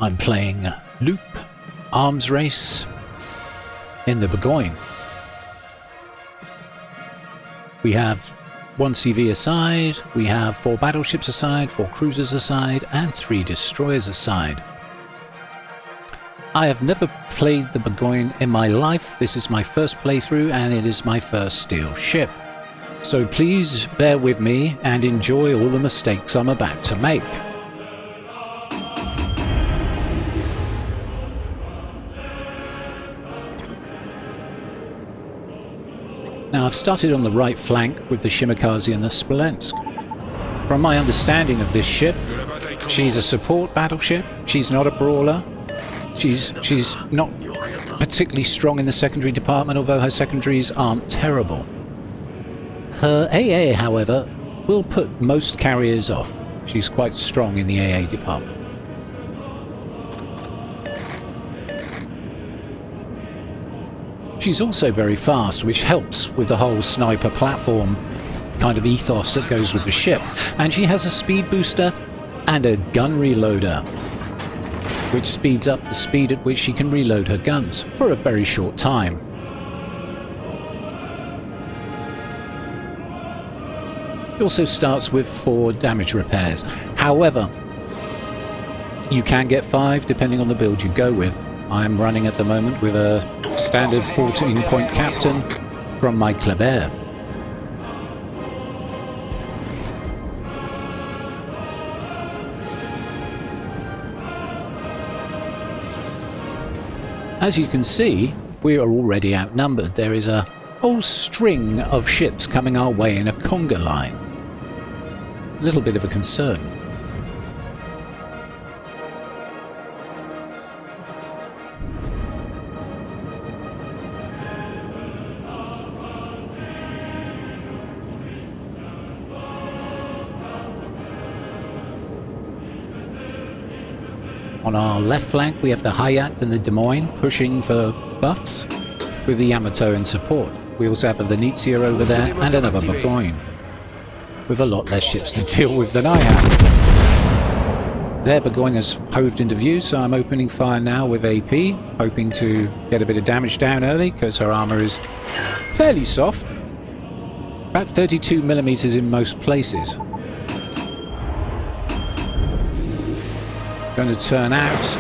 I'm playing Loop Arms Race in the Bourgogne. We have 1 CV aside, we have 4 battleships aside, 4 cruisers aside, and 3 destroyers aside. I have never played the Bourgogne in my life. This is my first playthrough and it is my first steel ship. So please bear with me and enjoy all the mistakes I'm about to make. Now I've started on the right flank with the Shimakaze and the Smolensk. From my understanding of this ship, she's a support battleship, she's not a brawler, she's not particularly strong in the secondary department, although her secondaries aren't terrible. Her AA, however, will put most carriers off. She's quite strong in the AA department. She's also very fast, which helps with the whole sniper platform kind of ethos that goes with the ship. And she has a speed booster and a gun reloader, which speeds up the speed at which she can reload her guns for a very short time. It also starts with 4 damage repairs. However, you can get 5 depending on the build you go with. I'm running at the moment with a standard 14-point captain from my Kleber. As you can see, we are already outnumbered. There is a whole string of ships coming our way in a conga line. A little bit of a concern. On our left flank we have the Hayat and the Des Moines pushing for buffs with the Yamato in support. We also have a Venezia over there and another Bourgogne with a lot less ships to deal with than I have. Their Bourgogne has hoved into view, so I'm opening fire now with AP, hoping to get a bit of damage down early because her armour is fairly soft. About 32mm in most places. Going to turn out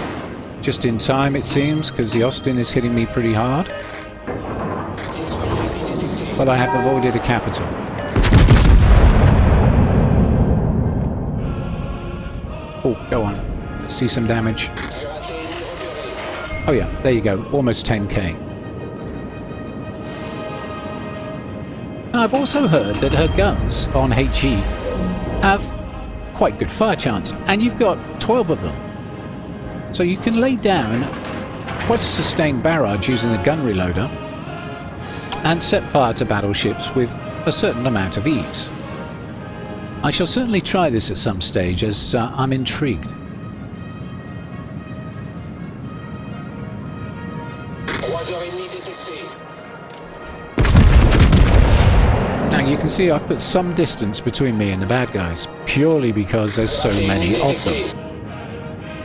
just in time, it seems, because the Austin is hitting me pretty hard. But I have avoided a capital. Oh, go on. Let's see some damage. Oh yeah, there you go. Almost 10k. Now, I've also heard that her guns on HE have quite good fire chance, and you've got 12 of them. So you can lay down quite a sustained barrage using a gun reloader and set fire to battleships with a certain amount of ease. I shall certainly try this at some stage, as I'm intrigued. Now you can see I've put some distance between me and the bad guys, purely because there's so many of them.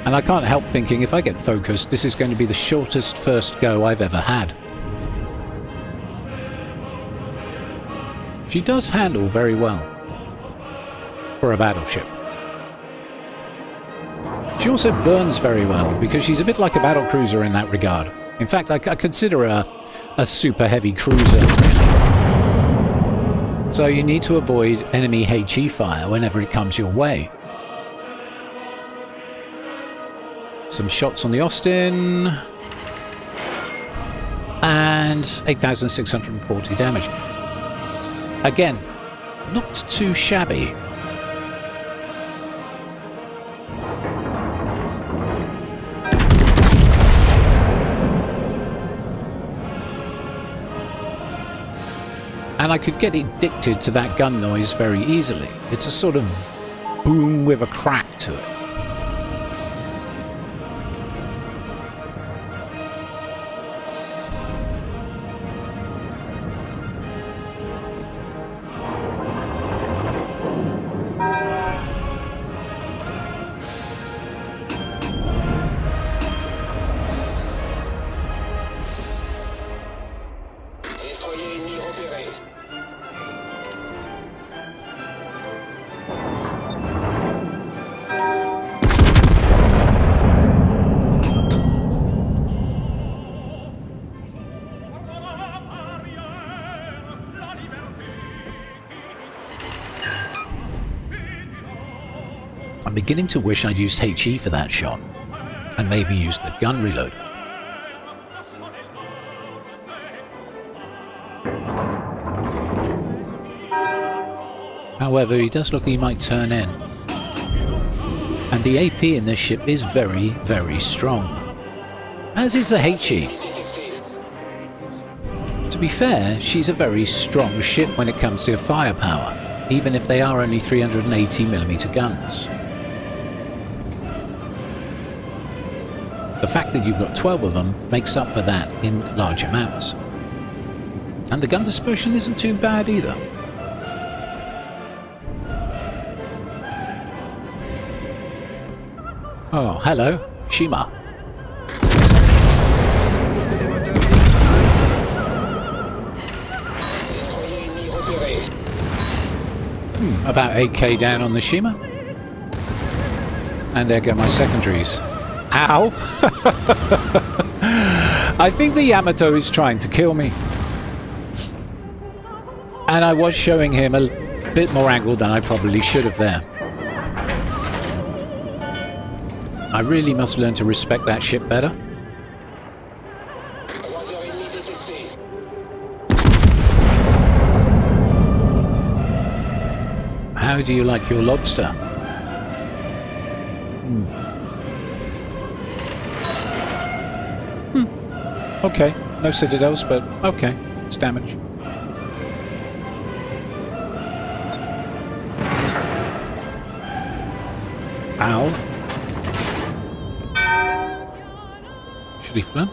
And I can't help thinking, if I get focused, this is going to be the shortest first go I've ever had. She does handle very well for a battleship. She also burns very well, because she's a bit like a battlecruiser in that regard. In fact, I consider her a super heavy cruiser, really. So you need to avoid enemy HE fire whenever it comes your way. Some shots on the Austin, and 8,640 damage. Again, not too shabby. And I could get addicted to that gun noise very easily. It's a sort of boom with a crack to it. beginning to wish I'd used HE for that shot, and maybe used the gun reload. However, he does look like he might turn in. And the AP in this ship is very, very strong. As is the HE. To be fair, she's a very strong ship when it comes to firepower, even if they are only 380mm guns. The fact that you've got 12 of them makes up for that in large amounts. And the gun dispersion isn't too bad either. Oh, hello, Shima. About 8k down on the Shima. And there go my secondaries. Ow! I think the Yamato is trying to kill me. And I was showing him a bit more angle than I probably should have there. I really must learn to respect that ship better. How do you like your lobster? Okay, no citadels, but okay, it's damage. Ow. Should he flown?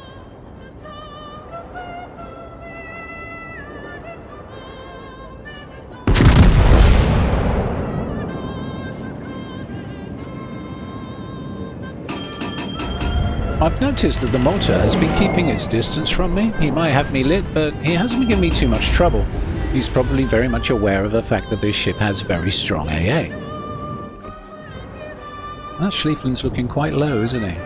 I've noticed that the Malta has been keeping its distance from me. He might have me lit, but he hasn't been giving me too much trouble. He's probably very much aware of the fact that this ship has very strong AA. That Schliefflin's looking quite low, isn't he?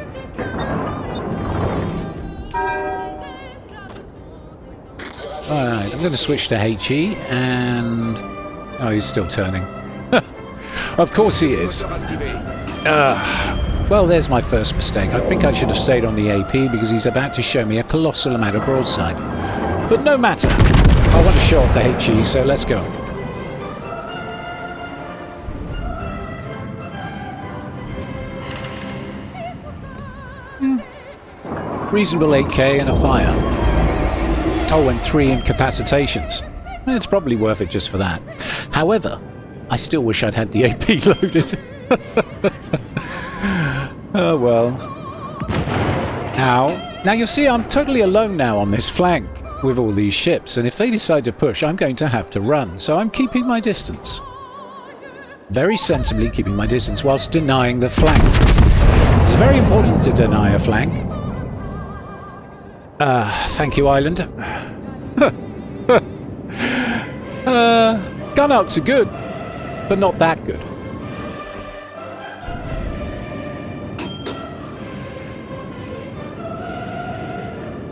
Alright, I'm going to switch to HE, and... oh, he's still turning. Of course he is. Well, there's my first mistake. I think I should have stayed on the AP because he's about to show me a colossal amount of broadside. But no matter. I want to show off the HE, so let's go. Reasonable 8k and a fire. Oh, and 3 incapacitations. It's probably worth it just for that. However, I still wish I'd had the AP loaded. Oh well. Ow. Now you see, I'm totally alone now on this flank with all these ships, and if they decide to push, I'm going to have to run, so I'm keeping my distance. Very sensibly keeping my distance whilst denying the flank. It's very important to deny a flank. Thank you, Island. Gun outs are good, but not that good.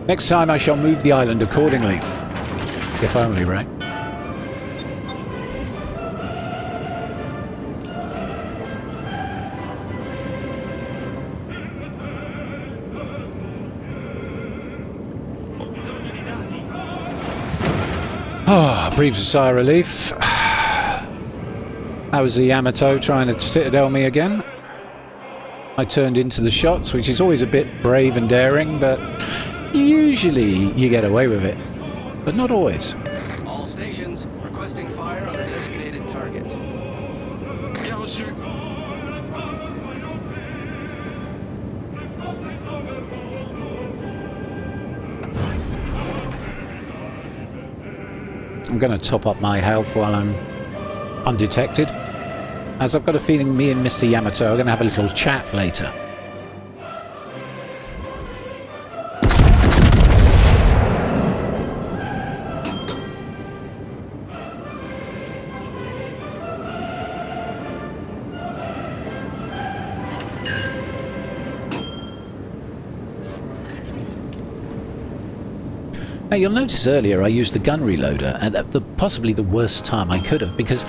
Next time I shall move the island accordingly. If only, right? Oh, breathes a sigh of relief. That was the Yamato trying to citadel me again. I turned into the shots, which is always a bit brave and daring, but usually you get away with it. But not always. All stations requesting fire on the designated target. Bien reçu. I'm going to top up my health while I'm undetected, as I've got a feeling me and Mr. Yamato are going to have a little chat later. Now you'll notice earlier I used the gun reloader at possibly the worst time I could have, because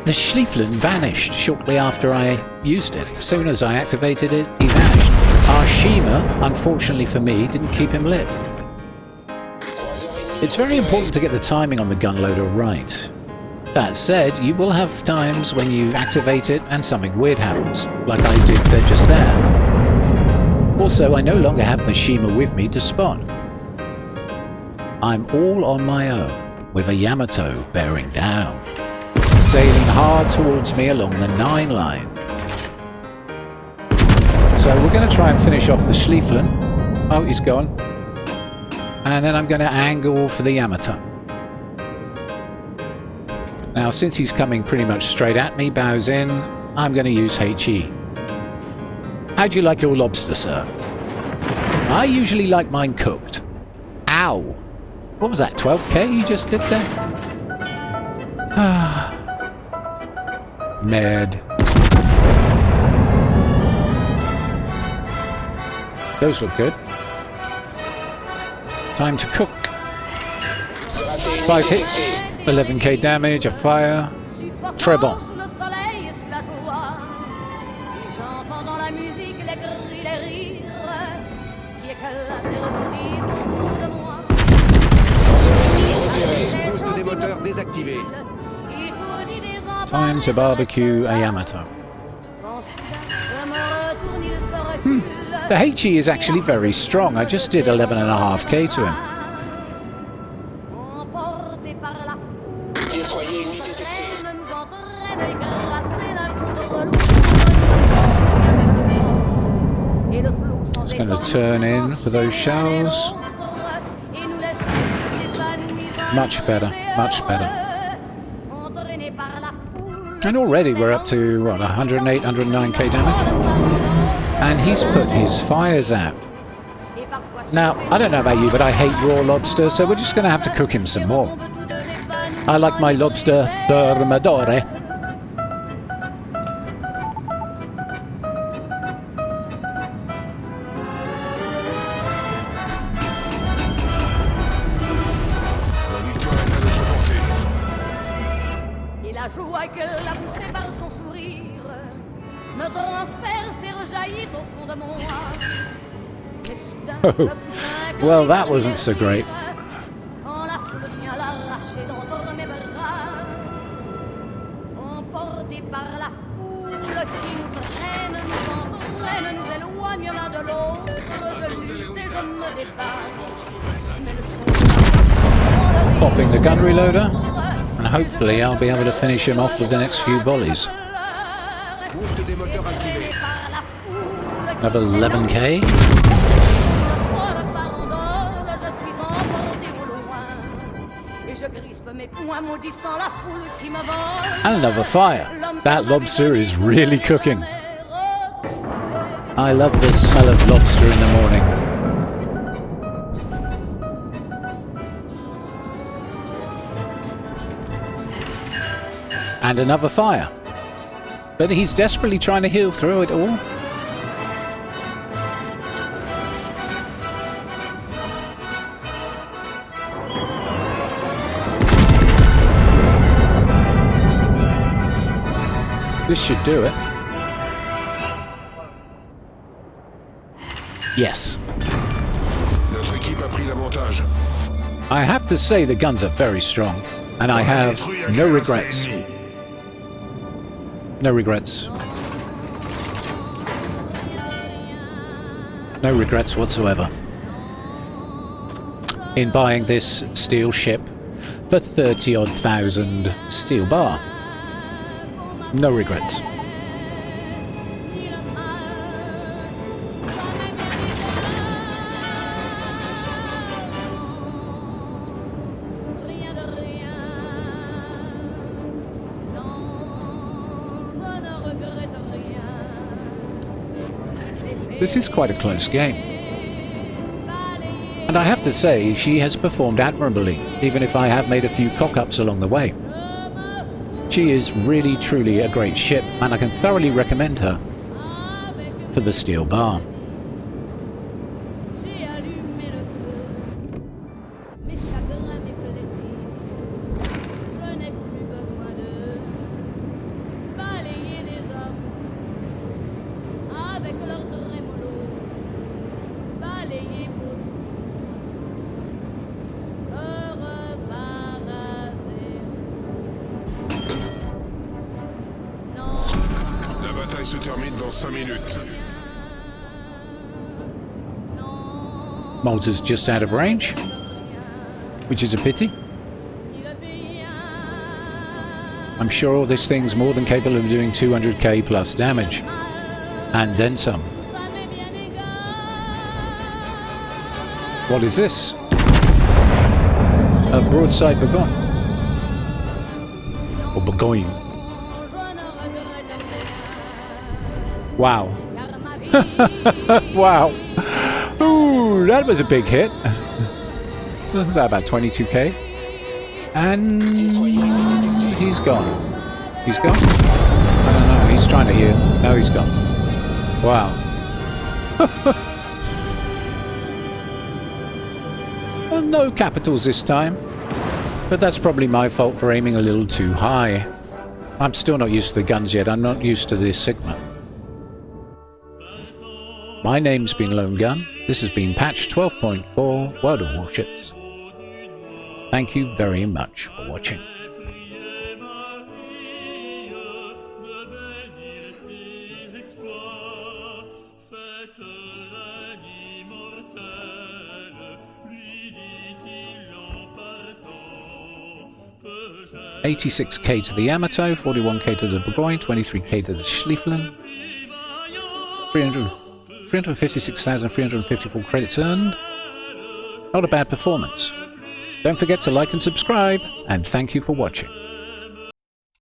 The Schlieflen vanished shortly after I used it. As soon as I activated it, he vanished. Our Shima, unfortunately for me, didn't keep him lit. It's very important to get the timing on the gun loader right. That said, you will have times when you activate it and something weird happens, like I did there just there. Also, I no longer have the Shima with me to spot. I'm all on my own, with a Yamato bearing down, sailing hard towards me along the 9 line. So we're going to try and finish off the Schlieflen. Oh, he's gone. And then I'm going to angle for the Yamato. Now, since he's coming pretty much straight at me, bows in, I'm going to use HE. How do you like your lobster, sir? I usually like mine cooked. Ow! What was that, 12k you just did there? Ah. Mad. Those look good. Time to cook. 5 hits, 11k damage, a fire. Très bon. Time to barbecue a Yamato. The HE is actually very strong. I just did 11.5k to him. It's going to turn in for those shells. Much better, much better. And already we're up to, what, 108, 109k damage? And he's put his fires out. Now, I don't know about you, but I hate raw lobster, so we're just going to have to cook him some more. I like my lobster thermidore. Well, that wasn't so great. Popping the gun reloader, and hopefully I'll be able to finish him off with the next few volleys. Another 11k. And another fire. That lobster is really cooking. I love the smell of lobster in the morning. And another fire. But he's desperately trying to heal through it all. This should do it. Yes. I have to say the guns are very strong, and I have no regrets. No regrets. No regrets whatsoever in buying this steel ship for 30-odd thousand steel bar. No regrets. This is quite a close game. And I have to say, she has performed admirably, even if I have made a few cock-ups along the way. She is really, truly a great ship, and I can thoroughly recommend her for the steel bar. se termine dans 5 minutes. Malta's just out of range, which is a pity. I'm sure all this thing's more than capable of doing 200k plus damage. And then some. What is this? A broadside Bourgogne. Or Bourgogne. Wow. Wow. Ooh, that was a big hit. Was that about 22k? And he's gone. He's gone? I don't know. He's trying to heal. No, he's gone. Wow. Well, no capitals this time. But that's probably my fault for aiming a little too high. I'm still not used to the guns yet. I'm not used to this Sigma. My name's been Lone Gun. This has been patch 12.4 World of Warships. Thank you very much for watching. $86k to the Yamato, 41k to the Bourgogne, 23k to the Schlieffen, 356,354 credits earned. Not a bad performance. Don't forget to like and subscribe, and thank you for watching.